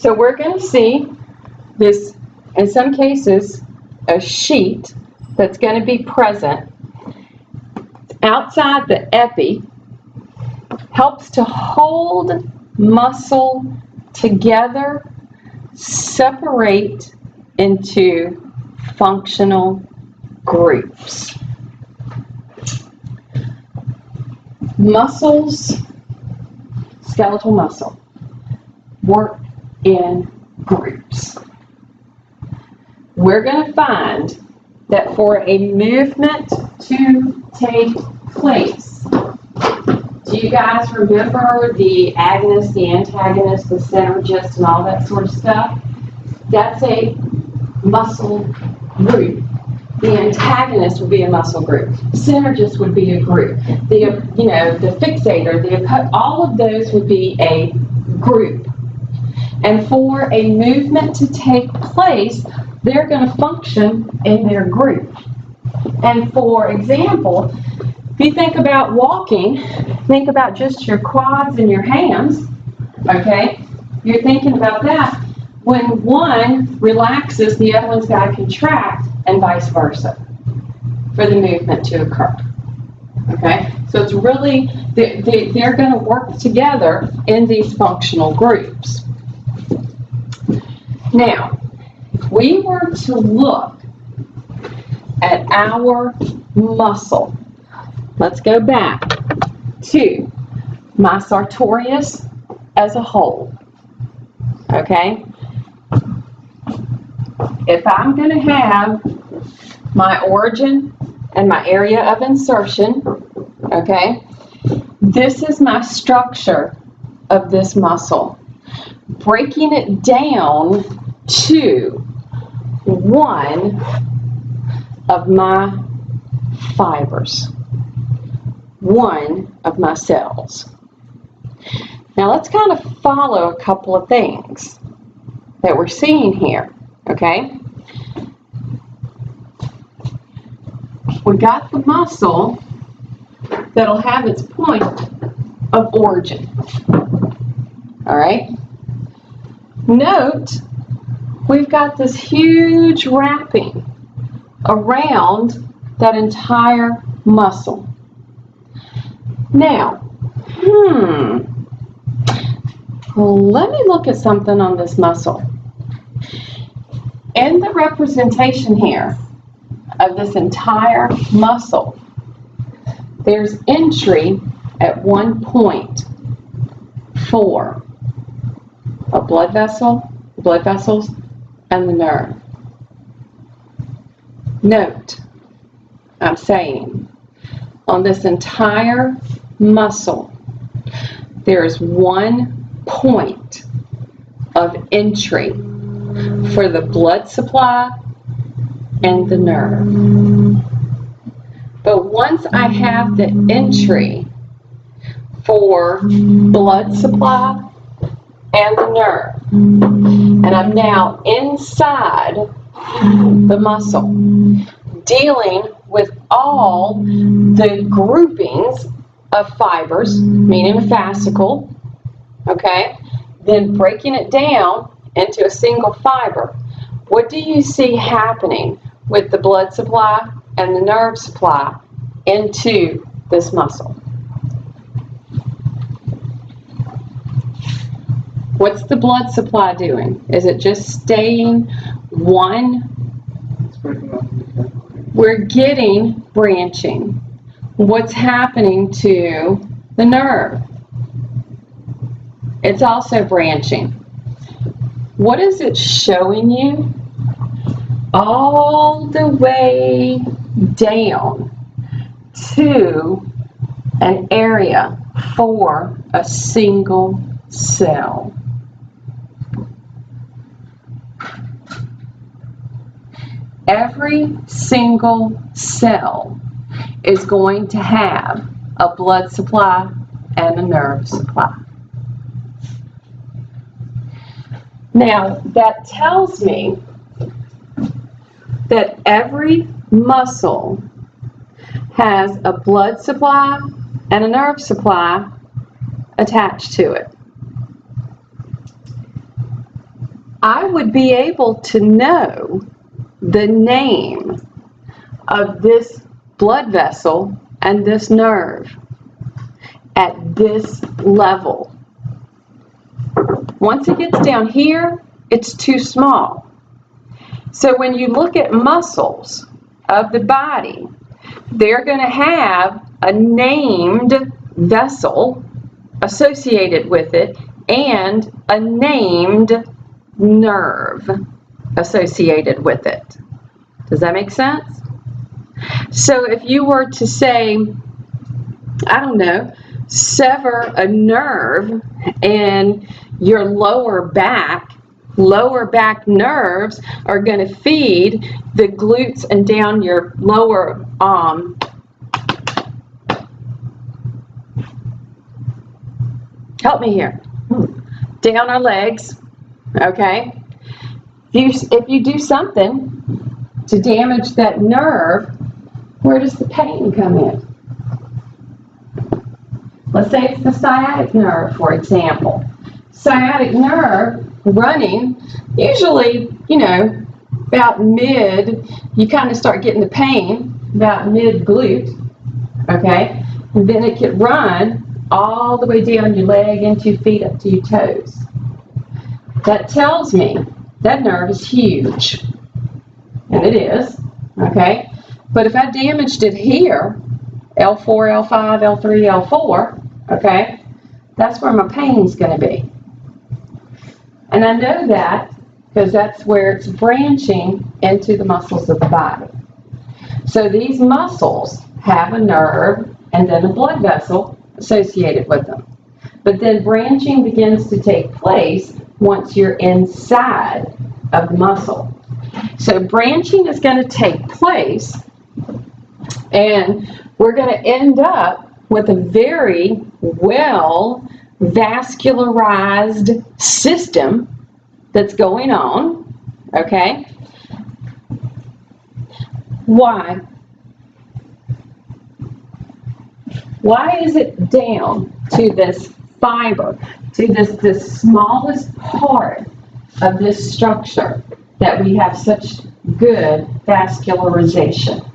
So we're going to see this, in some cases, a sheet that's going to be present outside the epi, helps to hold muscle together, separate into functional groups. Muscles, skeletal muscle, work in groups. We're going to find that for a movement to take place, do you guys remember the agonist, the antagonist, the synergist, and all that sort of stuff? That's a muscle group. The antagonist would be a muscle group. Synergist would be a group. The fixator, all of those would be a group. And for a movement to take place, they're going to function in their group. And for example, if you think about walking, think about just your quads and your hams, okay? You're thinking about that. When one relaxes, the other one's got to contract, and vice versa, for the movement to occur. Okay? So it's really, they're going to work together in these functional groups. Now, if we were to look at our muscle, let's go back to my sartorius as a whole. Okay? If I'm going to have my origin and my area of insertion, okay, this is my structure of this muscle. Breaking it down to one of my fibers, one of my cells. Now let's kind of follow a couple of things that we're seeing here, okay? We got the muscle that'll have its point of origin, all right? Note, we've got this huge wrapping around that entire muscle. Now, let me look at something on this muscle. In the representation here of this entire muscle, there's entry at one point for a blood vessels, and the nerve. Note, I'm saying, on this entire muscle, there's one point of entry for the blood supply and the nerve. But once I have the entry for blood supply and the nerve, and I'm now inside the muscle, dealing with all the groupings of fibers, meaning a fascicle, okay, then breaking it down into a single fiber, what do you see happening with the blood supply and the nerve supply into this muscle? What's the blood supply doing? Is it just staying one? We're getting branching. What's happening to the nerve? It's also branching. What is it showing you? All the way down to an area for a single cell. Every single cell is going to have a blood supply and a nerve supply. Now, that tells me that every muscle has a blood supply and a nerve supply attached to it. I would be able to know the name of this blood vessel and this nerve at this level. Once it gets down here, it's too small. So when you look at muscles of the body, they're going to have a named vessel associated with it and a named nerve associated with it. Does that make sense? So if you were to say, I don't know, sever a nerve in your lower back nerves are going to feed the glutes and down your lower help me here, down our legs, okay? If you do something to damage that nerve, where does the pain come in? Let's say it's the sciatic nerve, for example. Sciatic nerve running, usually, you know, about mid, you kind of start getting the pain about mid glute, okay? And then it can run all the way down your leg into your feet up to your toes. That tells me that nerve is huge, and it is, okay? But if I damaged it here, L4, L5, L3, L4, okay, that's where my pain's going to be. And I know that because that's where it's branching into the muscles of the body. So these muscles have a nerve and then a blood vessel associated with them. But then branching begins to take place once you're inside of the muscle. So branching is going to take place, and we're going to end up with a very well vascularized system that's going on, okay? Why? Why is it down to this fiber, to this smallest part of this structure that we have such good vascularization?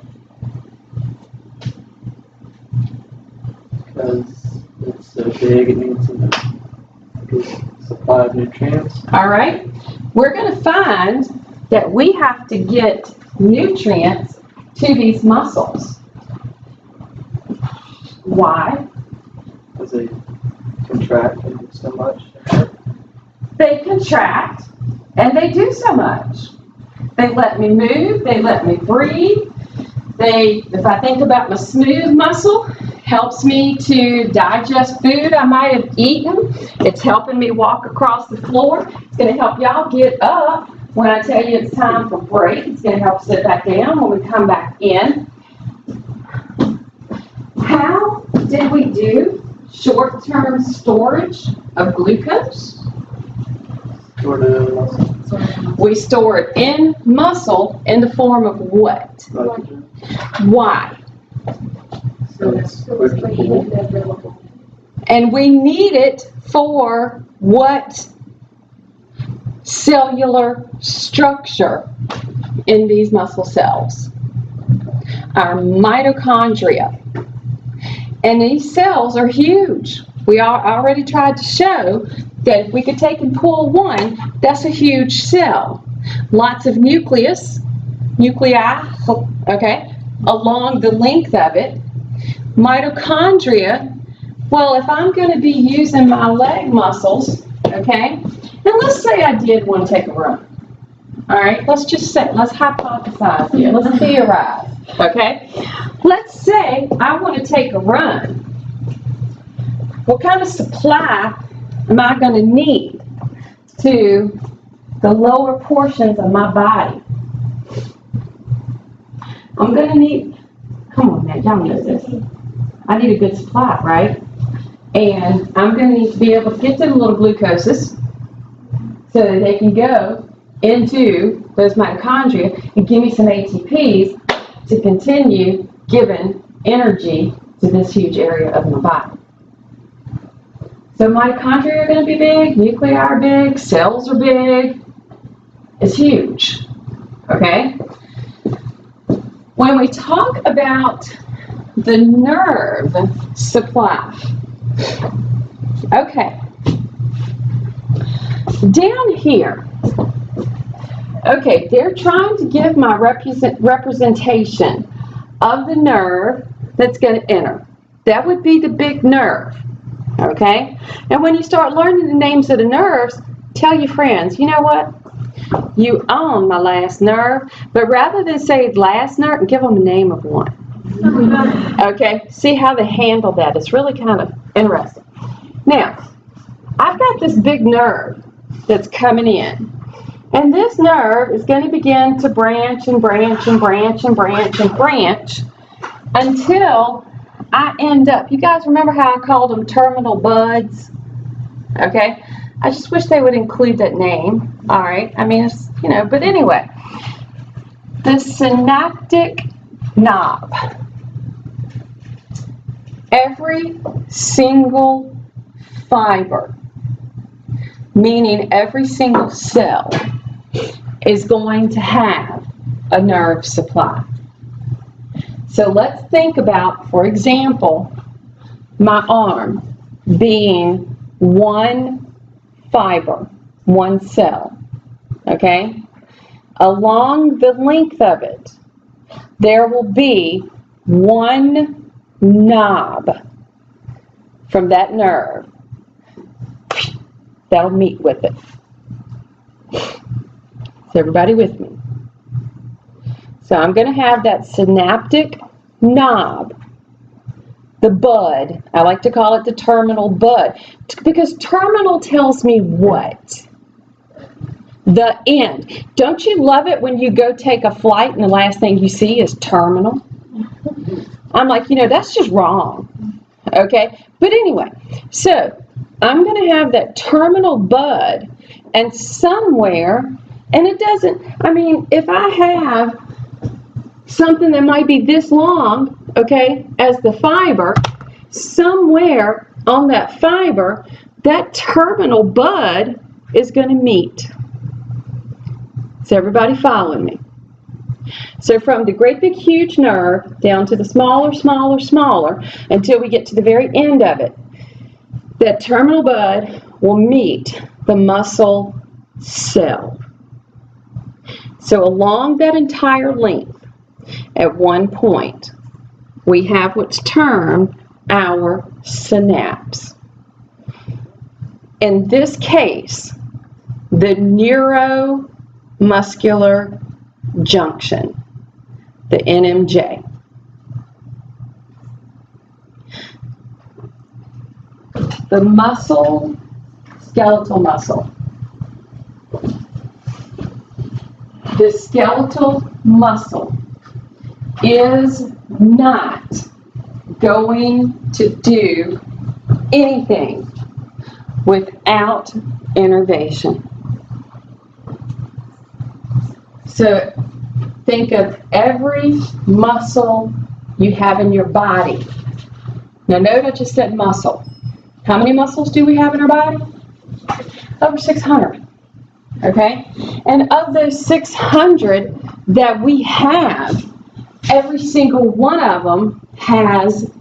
Because it's so big, it needs a good supply of nutrients. All right, we're going to find that we have to get nutrients to these muscles. Why? Because they contract and do so much. They contract and they do so much. They let me move, they let me breathe. If I think about my smooth muscle, helps me to digest food I might have eaten. It's helping me walk across the floor. It's going to help y'all get up when I tell you it's time for break. It's going to help sit back down when we come back in. How did we do short-term storage of glucose? Stored it in muscle. We store it in muscle in the form of what? Glycogen. Why? So it's quick to cool. And we need it for what cellular structure in these muscle cells? Our mitochondria. And these cells are huge. We already tried to show that if we could take and pull one, that's a huge cell. Lots of nuclei, okay, along the length of it. Mitochondria, well, if I'm going to be using my leg muscles, okay, and let's say I did want to take a run. All right, let's hypothesize here, let's theorize, okay? Let's say I want to take a run. What kind of supply am I going to need to the lower portions of my body? I'm going to need, come on man, y'all know this. I need a good supply, right? And I'm going to need to be able to get them little glucoses so that they can go into those mitochondria and give me some ATPs to continue giving energy to this huge area of my body. So mitochondria are going to be big, nuclei are big, cells are big, is huge, okay? When we talk about the nerve supply, okay, down here, okay, they're trying to give my representation of the nerve that's going to enter. That would be the big nerve, okay? And when you start learning the names of the nerves, tell your friends, you know what? You own my last nerve, but rather than say last nerve, give them a name of one. Okay, see how they handle that. It's really kind of interesting. Now, I've got this big nerve that's coming in. And this nerve is going to begin to branch and branch and branch and branch and branch until I end up, you guys remember how I called them terminal buds? Okay, I just wish they would include that name. All right, I mean, it's, you know, but anyway, the synaptic knob. Every single fiber, meaning every single cell, is going to have a nerve supply. So let's think about, for example, my arm being one fiber, one cell, okay? Along the length of it, there will be one knob from that nerve that'll meet with it. Is everybody with me? So I'm going to have that synaptic knob, the bud. I like to call it the terminal bud, because terminal tells me what? The end. Don't you love it when you go take a flight and the last thing you see is terminal? I'm like, you know, that's just wrong. Okay? But anyway, so I'm going to have that terminal bud, and somewhere, and it doesn't, I mean, if I have something that might be this long, okay, as the fiber, somewhere on that fiber, that terminal bud is going to meet. Is everybody following me? So from the great big huge nerve down to the smaller, smaller, smaller, until we get to the very end of it, that terminal bud will meet the muscle cell. So along that entire length, at one point, we have what's termed our synapse. In this case, the neuromuscular junction, the NMJ. The muscle, skeletal muscle. The skeletal muscle is not going to do anything without innervation. So think of every muscle you have in your body. Now note I just said muscle. How many muscles do we have in our body? Over 600. Okay? And of those 600 that we have, every single one of them has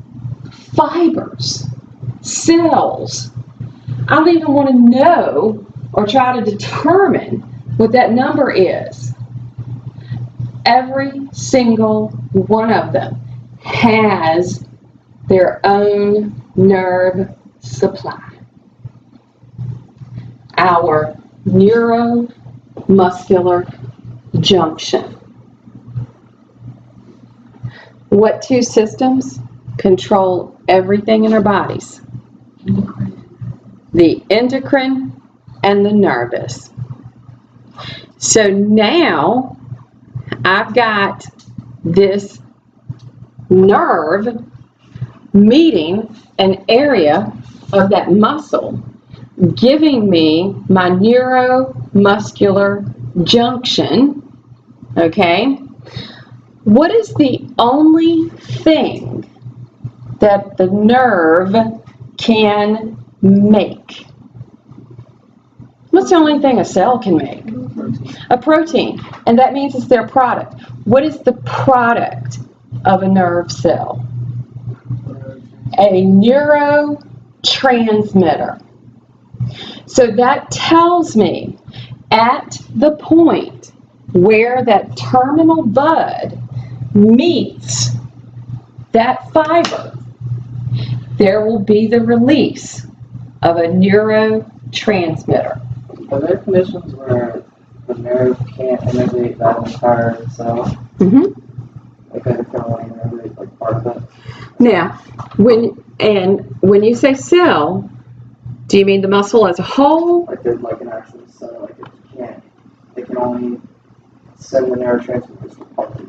fibers, cells. I don't even want to know or try to determine what that number is. Every single one of them has their own nerve supply. Our neuromuscular junction. What two systems control everything in our bodies? The endocrine and the nervous. So now I've got this nerve meeting an area of that muscle, giving me my neuromuscular junction, okay? What is the only thing that the nerve can make? What's the only thing a cell can make? A protein, and that means it's their product. What is the product of a nerve cell? A neurotransmitter. So that tells me at the point where that terminal bud meets that fiber, there will be the release of a neurotransmitter. Are there conditions where the nerve can't innervate that entire cell? Mm-hmm. Like I can only innervate like part of it. Now, when you say cell, do you mean the muscle as a whole? Like there's like an actual cell, like it can only send the neurotransmitters to part of it.